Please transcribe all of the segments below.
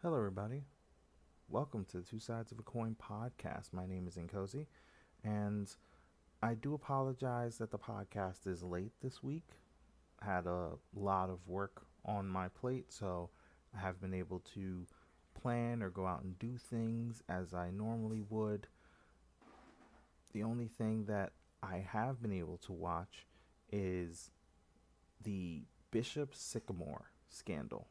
Hello, everybody. Welcome to the Two Sides of a Coin podcast. My name is Nkosi, and I do apologize that the podcast is late this week. I had a lot of work on my plate, so I have been able to plan or go out and do things as I normally would. The only thing that I have been able to watch is the Bishop Sycamore Scandal.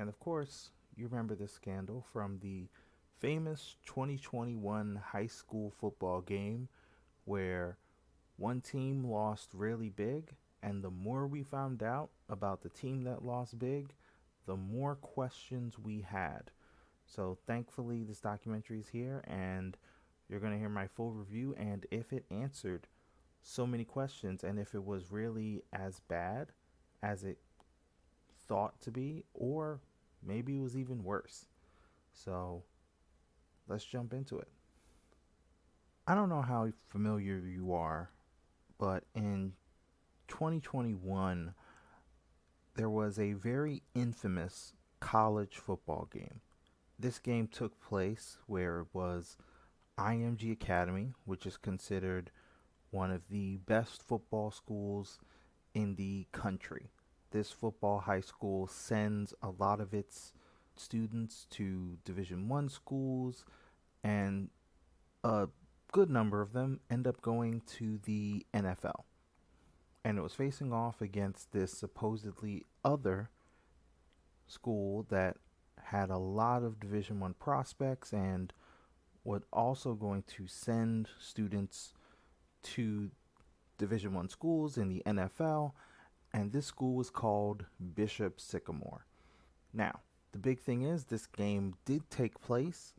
And of course, you remember this scandal from the famous 2021 high school football game where one team lost really big, and the more we found out about the team that lost big, the more questions we had. So thankfully, this documentary is here, and you're going to hear my full review. And if it answered so many questions, and if it was really as bad as it thought to be, or maybe it was even worse. So let's jump into it. I don't know how familiar you are, but in 2021, there was a very infamous college football game. This game took place where it was IMG Academy, which is considered one of the best football schools in the country. This football high school sends a lot of its students to Division 1 schools, and a good number of them end up going to the NFL. And it was facing off against this supposedly other school that had a lot of Division 1 prospects and was also going to send students to Division 1 schools in the NFL, and this school was called Bishop Sycamore. Now, the big thing is this game did take place,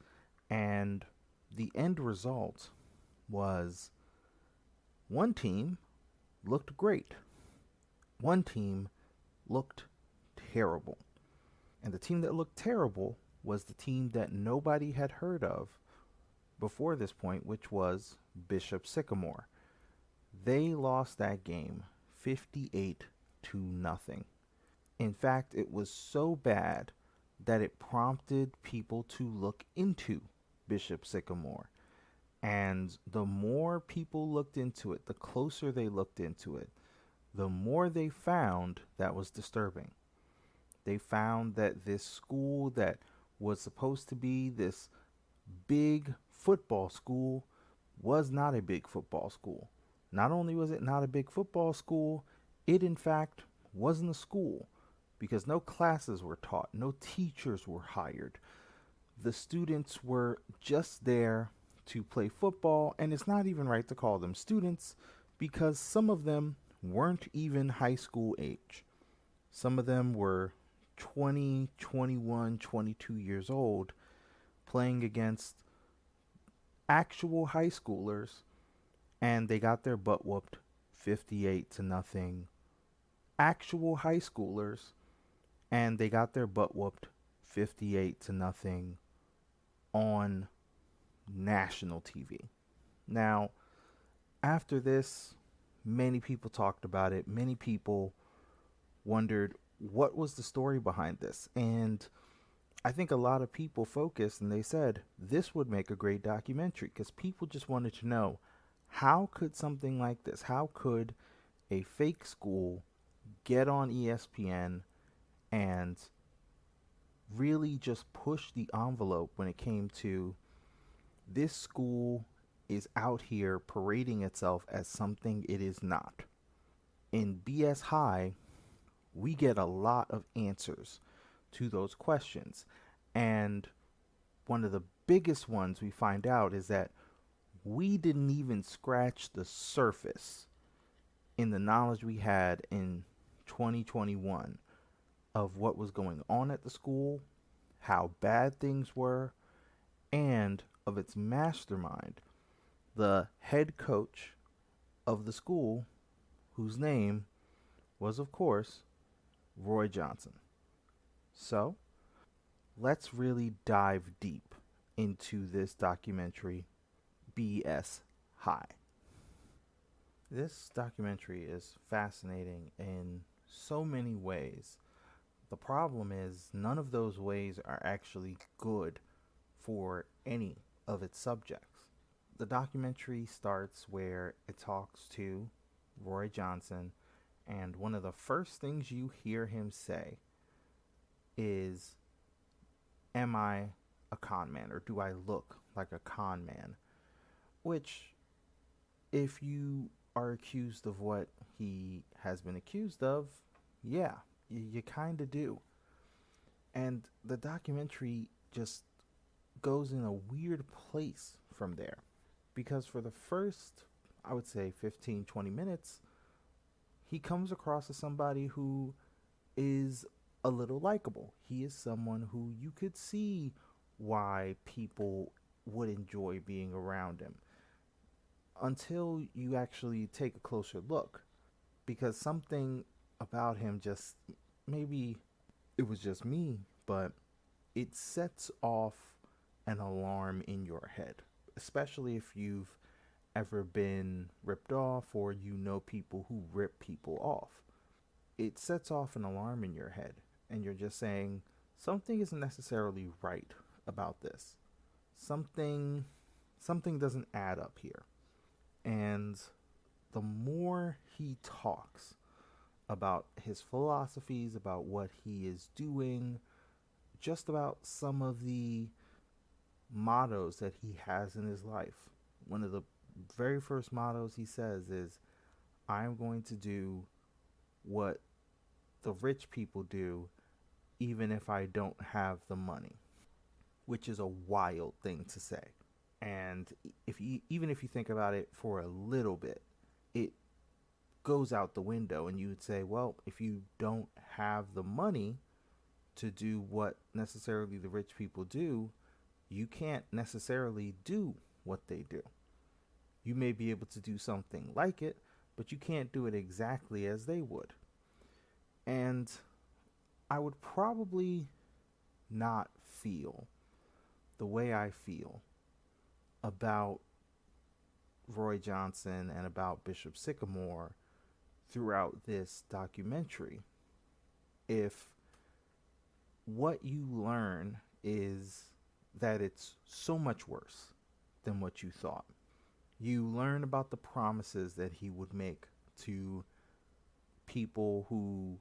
and the end result was one team looked great. One team looked terrible. And the team that looked terrible was the team that nobody had heard of before this point, which was Bishop Sycamore. They lost that game 58 to nothing. In fact, it was so bad that it prompted people to look into Bishop Sycamore. And the more people looked into it, the closer they looked into it, the more they found that was disturbing. They found that this school that was supposed to be this big football school was not a big football school. Not only was it not a big football school, it in fact wasn't a school because no classes were taught, no teachers were hired. The students were just there to play football, and it's not even right to call them students because some of them weren't even high school age. Some of them were 20, 21, 22 years old playing against actual high schoolers, and they got their butt whooped 58 to nothing. Actual high schoolers, and they got their butt whooped 58 to nothing on national TV. Now, after this, many people talked about it. Many people wondered what was the story behind this. And I think a lot of people focused and they said this would make a great documentary because people just wanted to know how could something like this, how could a fake school get on ESPN and really just push the envelope when it came to this school is out here parading itself as something it is not. In BS High, we get a lot of answers to those questions. And one of the biggest ones we find out is that we didn't even scratch the surface in the knowledge we had in 2021 of what was going on at the school, how bad things were, and of its mastermind, the head coach of the school, whose name was, of course, Roy Johnson. So, let's really dive deep into this documentary, BS High. This documentary is fascinating in so many ways. The problem is, none of those ways are actually good for any of its subjects. The documentary starts where it talks to Roy Johnson, and one of the first things you hear him say is, am I a con man, or do I look like a con man? Which, if you are accused of what he has been accused of, yeah, you kind of do. And the documentary just goes in a weird place from there. Because for the first, I would say 15, 20 minutes, he comes across as somebody who is a little likable. He is someone who you could see why people would enjoy being around him until you actually take a closer look. Because something about him just, maybe it was just me, but it sets off an alarm in your head, especially if you've ever been ripped off or you know people who rip people off. It sets off an alarm in your head, and you're just saying, something isn't necessarily right about this. Something something doesn't add up here. And the more he talks about his philosophies, about what he is doing, just about some of the mottos that he has in his life. One of the very first mottos he says is, I'm going to do what the rich people do, even if I don't have the money, which is a wild thing to say. And even if you think about it for a little bit, it goes out the window, and you would say, well, if you don't have the money to do what necessarily the rich people do, you can't necessarily do what they do. You may be able to do something like it, but you can't do it exactly as they would. And I would probably not feel the way I feel about Roy Johnson and about Bishop Sycamore throughout this documentary if what you learn is that it's so much worse than what you thought. You learn about the promises that he would make to people who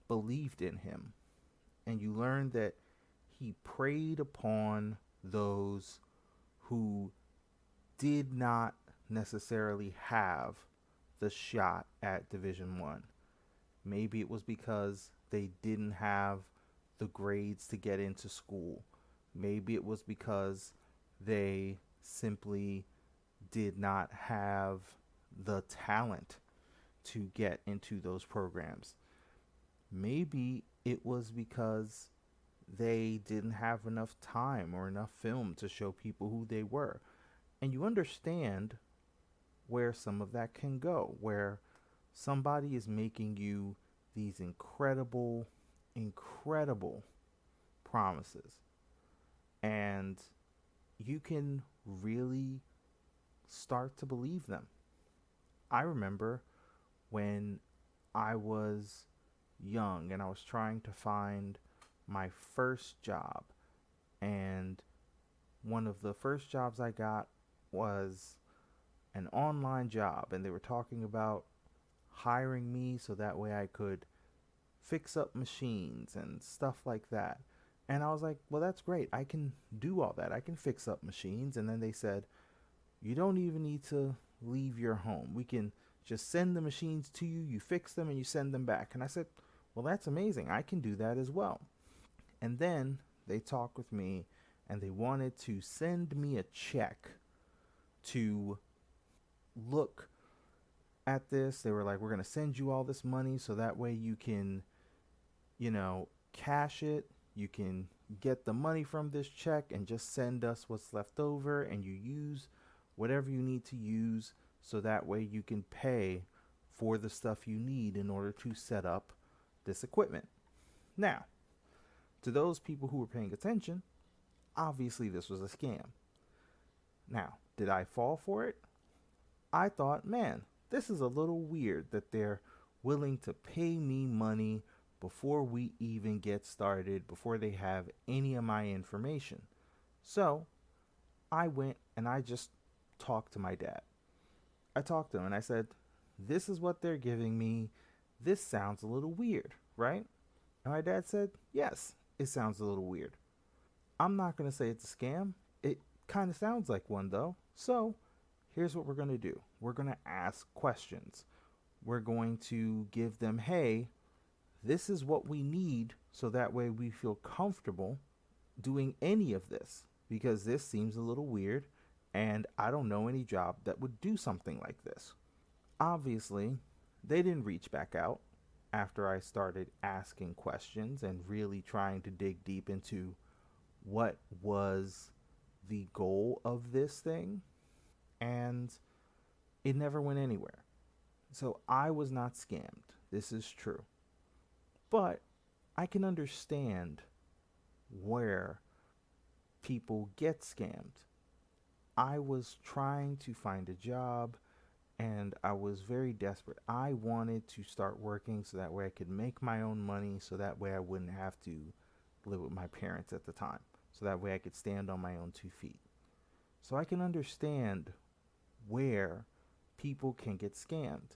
believed in him. And you learn that he preyed upon those who did not necessarily have the shot at Division 1. Maybe it was because they didn't have the grades to get into school. Maybe it was because they simply did not have the talent to get into those programs. Maybe it was because they didn't have enough time or enough film to show people who they were. And you understand where some of that can go, where somebody is making you these incredible, incredible promises. And you can really start to believe them. I remember when I was young and I was trying to find my first job, and one of the first jobs I got was an online job, and they were talking about hiring me so that way I could fix up machines and stuff like that. And I was like, well, that's great. I can do all that. I can fix up machines. And then they said, you don't even need to leave your home. We can just send the machines to you. You fix them and you send them back. And I said, well, that's amazing. I can do that as well. And then they talked with me and they wanted to send me a check to look at this. They were like, we're going to send you all this money so that way you can, cash it. You can get the money from this check and just send us what's left over, and you use whatever you need to use so that way you can pay for the stuff you need in order to set up this equipment. Now, to those people who were paying attention, obviously this was a scam. Now, did I fall for it? I thought, man, this is a little weird that they're willing to pay me money before we even get started, before they have any of my information. So I went and I just talked to my dad. I talked to him and I said, "This is what they're giving me. This sounds a little weird, right?" And my dad said, "Yes, it sounds a little weird. I'm not going to say it's a scam. It kind of sounds like one, though. So here's what we're going to do: we're going to ask questions. We're going to give them, hey, this is what we need so that way we feel comfortable doing any of this because this seems a little weird and I don't know any job that would do something like this." Obviously, they didn't reach back out after I started asking questions and really trying to dig deep into what was the goal of this thing, and it never went anywhere. So I was not scammed. This is true. But I can understand where people get scammed. I was trying to find a job and I was very desperate. I wanted to start working so that way I could make my own money, so that way I wouldn't have to live with my parents at the time, so that way I could stand on my own 2 feet. So I can understand where people can get scammed.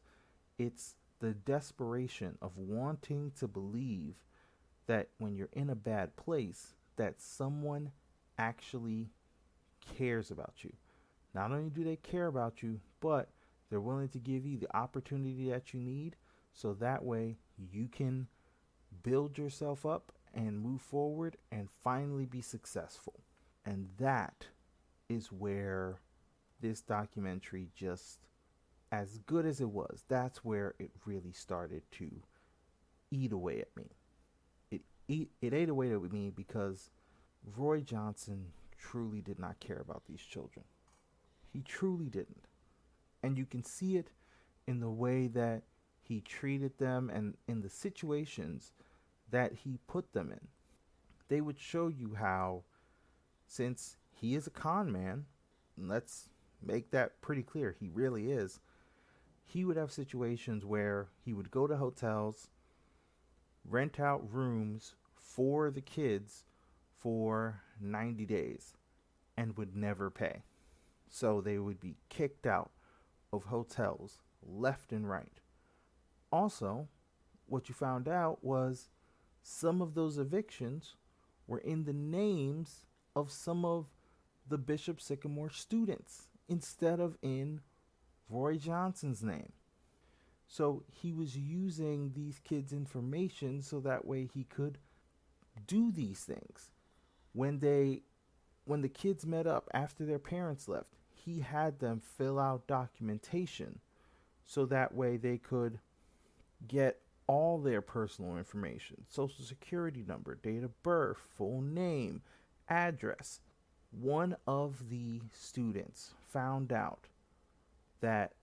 It's the desperation of wanting to believe that when you're in a bad place, that someone actually cares about you. Not only do they care about you, but they're willing to give you the opportunity that you need so that way you can build yourself up and move forward and finally be successful. And that is where this documentary, just as good as it was, that's where it really started to eat away at me. It ate away at me because Roy Johnson truly did not care about these children. He truly didn't. And you can see it in the way that he treated them and in the situations that he put them in. They would show you how, since he is a con man, let's make that pretty clear, he really is, he would have situations where he would go to hotels, rent out rooms for the kids for 90 days and would never pay. So they would be kicked out of hotels left and right. Also, what you found out was some of those evictions were in the names of some of the Bishop Sycamore students instead of in Roy Johnson's name. So he was using these kids' information so that way he could do these things. When they when the kids met up after their parents left, he had them fill out documentation so that way they could get all their personal information: social security number, date of birth, full name, address. One of the students found out that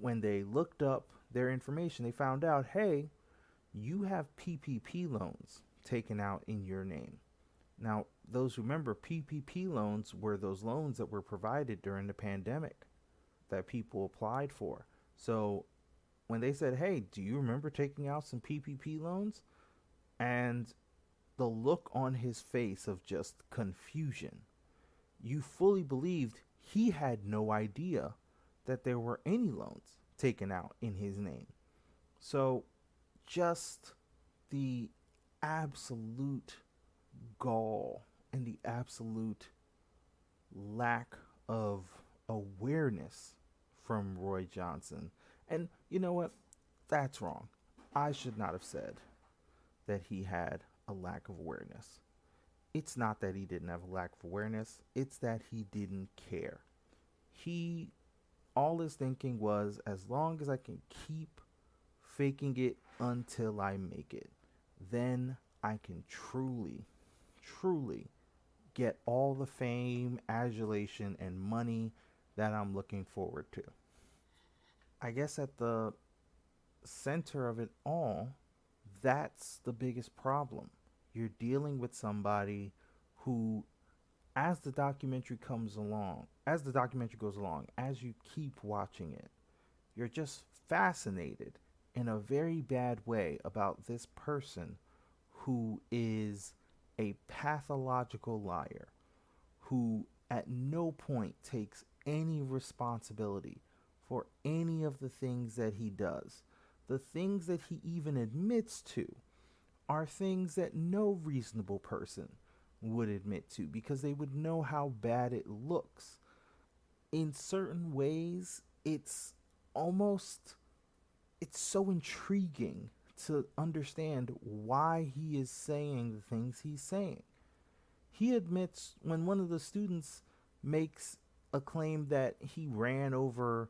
when they looked up their information, they found out, hey, you have PPP loans taken out in your name. Now, those who remember, PPP loans were those loans that were provided during the pandemic that people applied for. So when they said, hey, do you remember taking out some PPP loans? And the look on his face of just confusion, you fully believed he had no idea that there were any loans taken out in his name. So just the absolute gall and the absolute lack of awareness from Roy Johnson. And you know what? That's wrong. I should not have said that he had a lack of awareness. It's not that he didn't have a lack of awareness, it's that he didn't care. He, all his thinking was, as long as I can keep faking it until I make it, then I can truly get all the fame, adulation, and money that I'm looking forward to. I guess at the center of it all, that's the biggest problem. You're dealing with somebody who, as the documentary goes along, as you keep watching it, you're just fascinated in a very bad way about this person who is a pathological liar, who at no point takes any responsibility for any of the things that he does. The things that he even admits to are things that no reasonable person would admit to because they would know how bad it looks. In certain ways, almost it's so intriguing to understand why he is saying the things he's saying. He admits when one of the students makes a claim that he ran over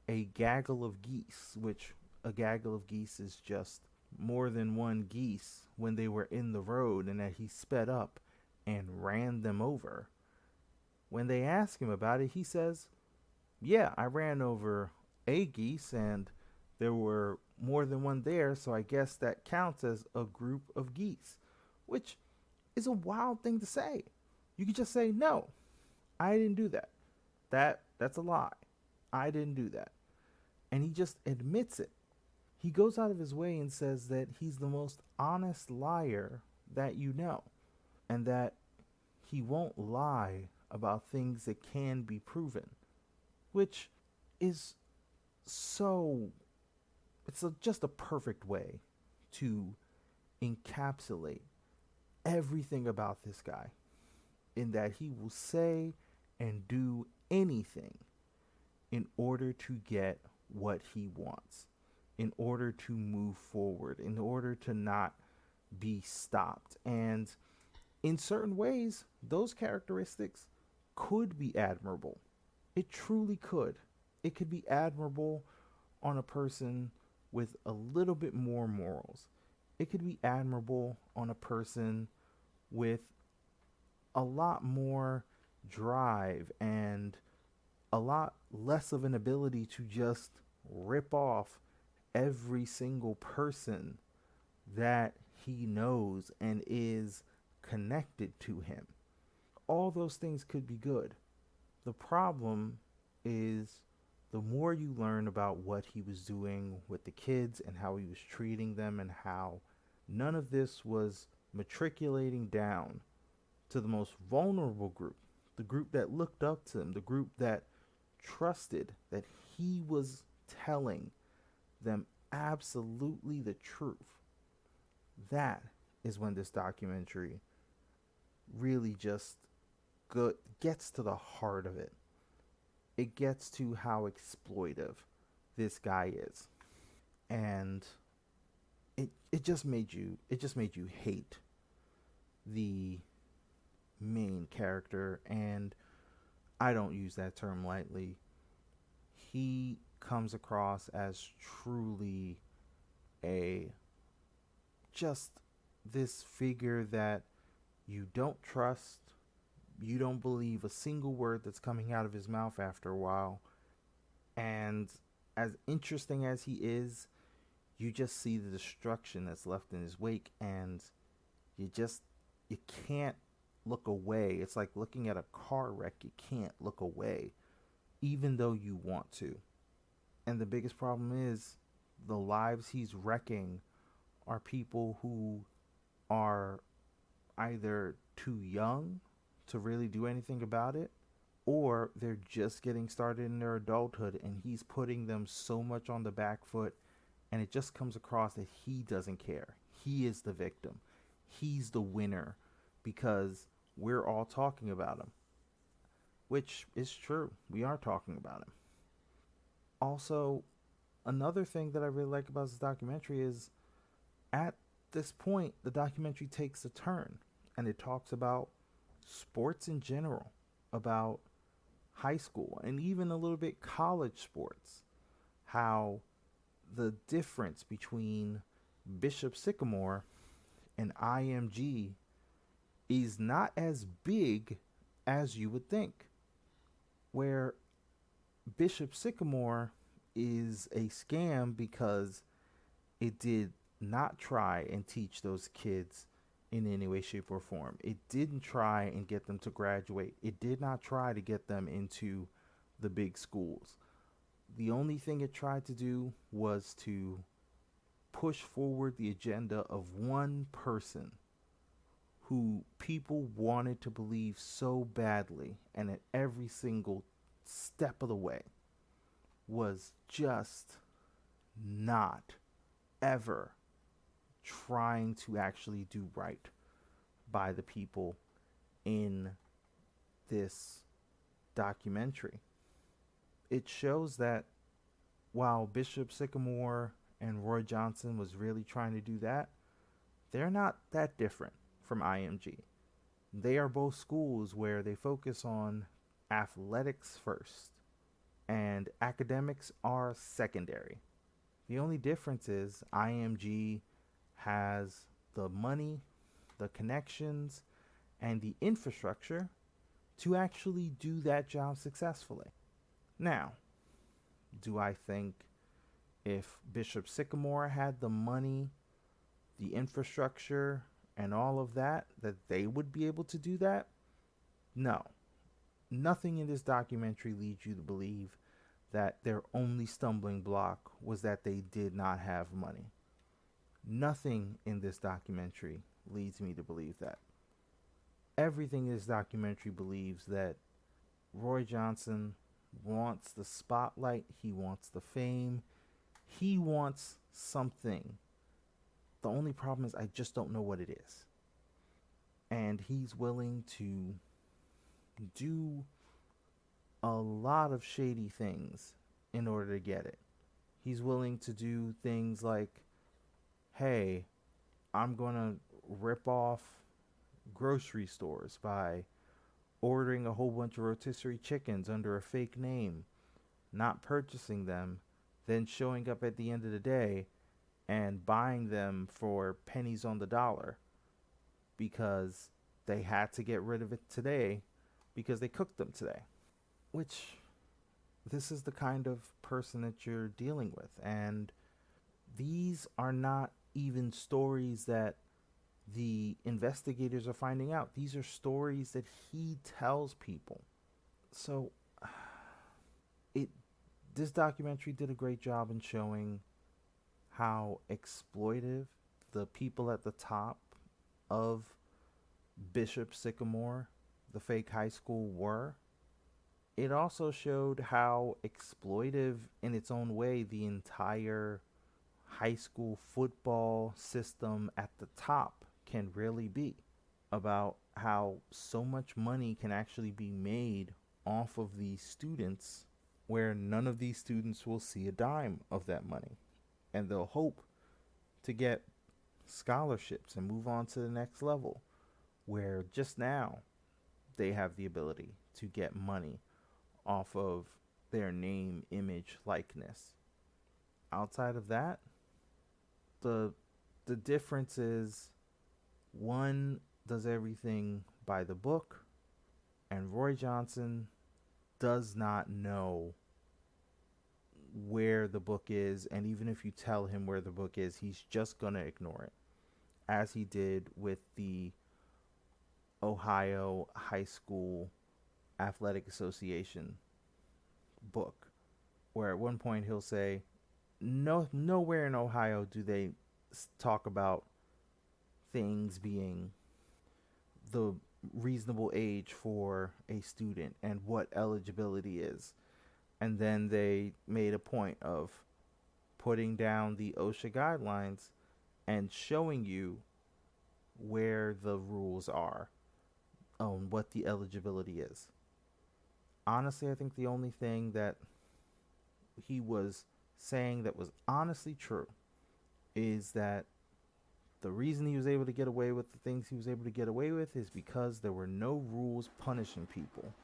a gaggle of geese, which a gaggle of geese is just more than one geese when they were in the road, and that he sped up and ran them over. When they ask him about it, he says, yeah, I ran over a geese and there were more than one there, so I guess that counts as a group of geese, which is a wild thing to say. You could just say, no, I didn't do that. That's a lie. I didn't do that. And he just admits it. He goes out of his way and says that he's the most honest liar that you know, and that he won't lie about things that can be proven, which is so just a perfect way to encapsulate everything about this guy, in that he will say and do anything in order to get what he wants, in order to move forward, in order to not be stopped. And in certain ways, those characteristics could be admirable. It truly could. It could be admirable on a person with a little bit more morals. It could be admirable on a person with a lot more drive and a lot less of an ability to just rip off every single person that he knows and is connected to him. All those things could be good. The problem is the more you learn about what he was doing with the kids and how he was treating them, and how none of this was matriculating down to the most vulnerable group, the group that looked up to him, the group that trusted that he was telling them absolutely the truth. That is when this documentary really just gets to the heart of it. It gets to how exploitive this guy is. And it just made you hate the main character, and I don't use that term lightly. He comes across as truly a just this figure that you don't trust. You don't believe a single word that's coming out of his mouth after a while. And as interesting as he is, you just see the destruction that's left in his wake, and you just you can't look away. It's like looking at a car wreck. You can't look away even though you want to. And the biggest problem is the lives he's wrecking are people who are either too young to really do anything about it, or they're just getting started in their adulthood, and he's putting them so much on the back foot, and it just comes across that he doesn't care. He is the victim. He's the winner because we're all talking about him, which is true. We are talking about him. Also, another thing that I really like about this documentary is at this point, the documentary takes a turn and it talks about sports in general, about high school, and even a little bit college sports. How the difference between Bishop Sycamore and IMG is not as big as you would think. Where Bishop Sycamore is a scam because it did not try and teach those kids in any way, shape, or form. It didn't try and get them to graduate. It did not try to get them into the big schools. The only thing it tried to do was to push forward the agenda of one person who people wanted to believe so badly, and at every single step of the way was just not ever trying to actually do right by the people in this documentary. It shows that while Bishop Sycamore and Roy Johnson was really trying to do that, they're not that different from IMG. They are both schools where they focus on athletics first and academics are secondary. The only difference is IMG has the money, the connections, and the infrastructure to actually do that job successfully. Now, do I think if Bishop Sycamore had the money, the infrastructure, and all of that, that they would be able to do that? No. Nothing in this documentary leads you to believe that their only stumbling block was that they did not have money. Nothing in this documentary leads me to believe that. Everything in this documentary believes that Roy Johnson wants the spotlight, he wants the fame, he wants something. The only problem is I just don't know what it is. And he's willing to do a lot of shady things in order to get it. He's willing to do things like, hey, I'm going to rip off grocery stores by ordering a whole bunch of rotisserie chickens under a fake name, not purchasing them, then showing up at the end of the day and buying them for pennies on the dollar because they had to get rid of it today because they cooked them today. Which, this is the kind of person that you're dealing with. And these are not even stories that the investigators are finding out. These are stories that he tells people. So it this documentary did a great job in showing how exploitive the people at the top of Bishop Sycamore, the fake high school, were. It also showed how exploitive in its own way the entire high school football system at the top can really be, about how so much money can actually be made off of these students where none of these students will see a dime of that money, and they'll hope to get scholarships and move on to the next level, where just now they have the ability to get money off of their name, image, likeness. Outside of that, the difference is one does everything by the book, and Roy Johnson does not know where the book is, and even if you tell him where the book is, he's just going to ignore it, as he did with the Ohio High School Athletic Association book, where at one point he'll say, nowhere in Ohio do they talk about things being the reasonable age for a student and what eligibility is. And then they made a point of putting down the OSHA guidelines and showing you where the rules are on what the eligibility is. Honestly, I think the only thing that he was saying that was honestly true is that the reason he was able to get away with the things he was able to get away with is because there were no rules punishing people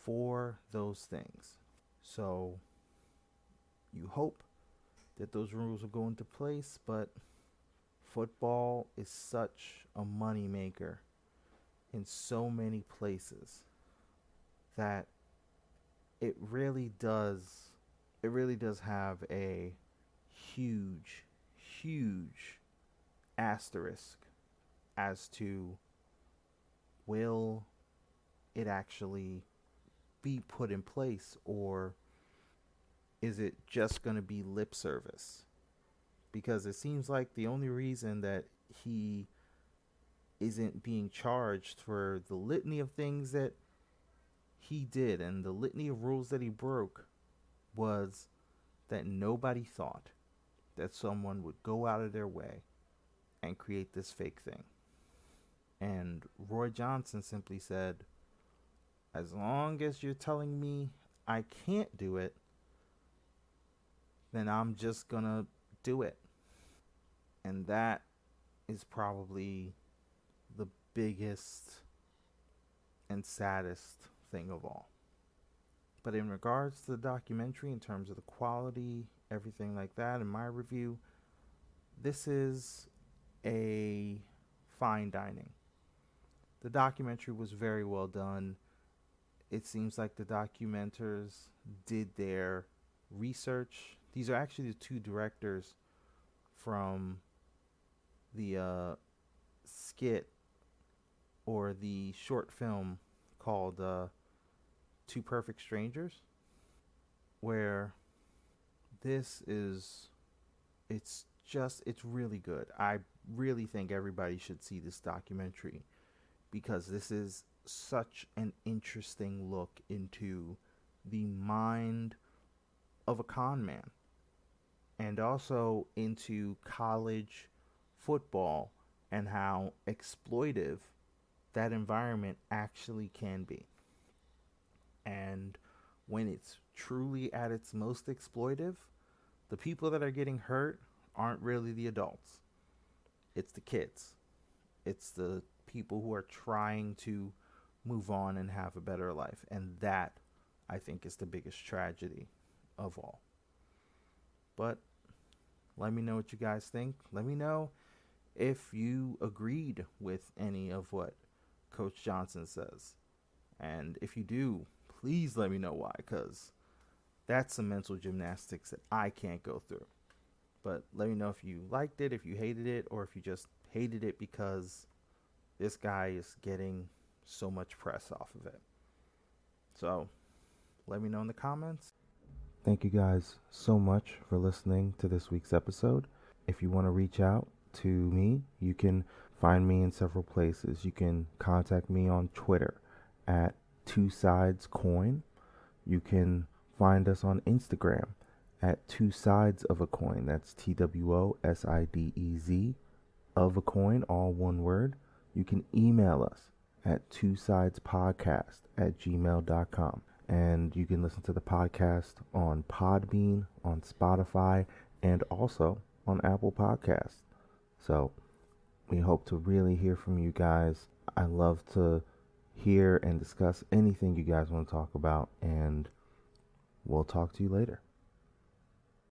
for those things. So you hope that those rules will go into place, but football is such a money maker in so many places that it really does have a huge asterisk as to, will it actually be put in place, or is it just going to be lip service because it seems like the only reason that he isn't being charged for the litany of things that he did and the litany of rules that he broke was that nobody thought that someone would go out of their way and create this fake thing. And Roy Johnson simply said, as long as you're telling me I can't do it, then I'm just gonna do it. And that is probably the biggest and saddest thing of all. But in regards to the documentary, in terms of the quality, everything like that, in my review, this is a fine dining. The documentary was very well done. It seems like the documenters did their research. These are actually the two directors from the skit or the short film called Two Perfect Strangers, where this is, it's really good. I really think everybody should see this documentary because this is such an interesting look into the mind of a con man and also into college football and how exploitive that environment actually can be. And when it's truly at its most exploitive, the people that are getting hurt aren't really the adults, it's the kids. It's the people who are trying to move on and have a better life. And that, I think, is the biggest tragedy of all. But let me know what you guys think. Let me know if you agreed with any of what Coach Johnson says. And if you do, please let me know why, because that's some mental gymnastics that I can't go through. But let me know if you liked it, if you hated it, or if you just hated it because this guy is getting so much press off of it. So let me know in the comments. Thank you guys so much for listening to this week's episode. If you want to reach out to me, you can find me in several places. You can contact me on Twitter at Two Sides Coin. You can find us on Instagram at Two Sides of a Coin. That's TWOSIDEZ of a coin, all one word. You can email us at twosidespodcast@gmail.com. And you can listen to the podcast on Podbean, on Spotify, and also on Apple Podcasts. So we hope to really hear from you guys. I love to hear and discuss anything you guys want to talk about, and we'll talk to you later.